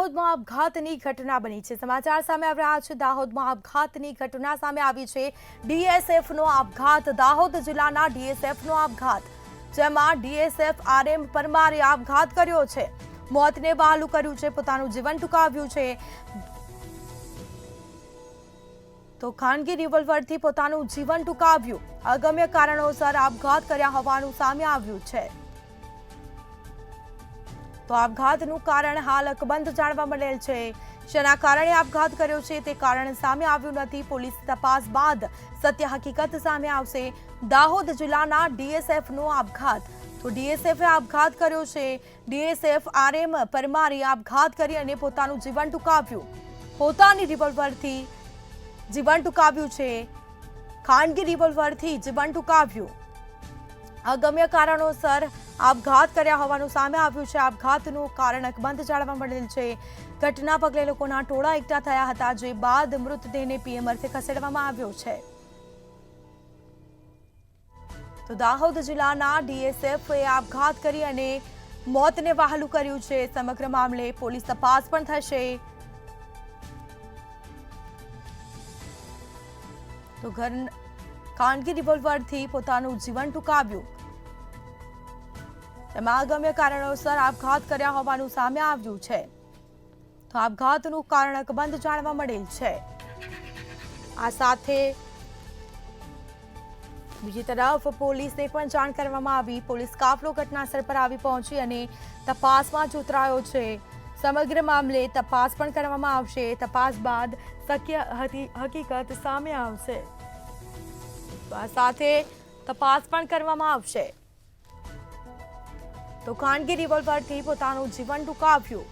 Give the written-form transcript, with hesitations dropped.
દાહોદમાં આપઘાતની ઘટના બની છે। સમાચાર સામે આવી રહ્યા છે। દાહોદમાં આપઘાતની ઘટના સામે આવી છે। ડીએસએફનો આપઘાત। દાહોદ જિલ્લાના ડીએસએફનો આપઘાત, જેમાં ડીએસએફ આરએમ પરમારે આપઘાત કર્યો છે। મોતને વહાલું કર્યું છે, પોતાનું જીવન ટૂંકાવ્યું છે। તો ખાનગી રિવોલ્વરથી પોતાનું જીવન ટૂંકાવ્યું। અગમ્ય કારણોસર આપઘાત કર્યા હોવાનું સામે આવ્યું છે। તો આપઘાતનું કારણ હાલ અકબંધ જાણવા મળેલ છે। જેના કારણે આપઘાત કર્યો છે તે કારણ સામે આવ્યું નથી। પોલીસ તપાસ બાદ સત્ય હકીકત સામે આવશે। દાહોદ જિલ્લાના ડીએસએફનો આપઘાત। તો ડીએસએફે આપઘાત કર્યો છે। ડીએસએફ આરએમ પરમારે આપઘાત કરી અને પોતાનું જીવન ટૂંકાવ્યું। પોતાની રિવોલ્વરથી જીવન ટૂંકાવ્યું છે। ખાનગી રિવોલ્વરથી જીવન ટૂંકાવ્યું। અગમ્ય કારણોસર આપઘાત કર્યા હોવાનું સામે આવ્યું છે। આપઘાતનું કારણ અકબંધ જાણવા મળેલ છે। ઘટના પગલે લોકોના ટોળા એકઠા થયા હતા, જે બાદ મૃતદેહને પીએમ અર્થે ખસેડવામાં આવ્યો છે। તો દાહોદ જિલ્લાના ડીએસએફે આપઘાત કરી અને મોતને વહાલું કર્યું છે। સમગ્ર મામલે પોલીસ તપાસ પણ થશે। તો ખાનગી રિવોલ્વરથી પોતાનું જીવન ટૂંકાવ્યું। તેમાં અગમ્ય કારણોસર આપઘાત કર્યા હોવાનું સામે આવ્યું છે। તો આપઘાતનું કારણ અકબંધ જાણવા મળેલ છે। આ સાથે બીજી તરફ પોલીસને પણ જાણ કરવામાં આવી। પોલીસ કાફલો ઘટનાસ્થળ પર આવી પહોંચી અને તપાસમાં જોતરાયો છે। સમગ્ર મામલે તપાસ પણ કરવામાં આવશે। તપાસ બાદ સત્ય હકીકત સામે આવશે। આ સાથે તપાસ પણ કરવામાં આવશે। તો ખાનગી રિવોલ્વરથી પોતાનું જીવન ટૂંકાવ્યું।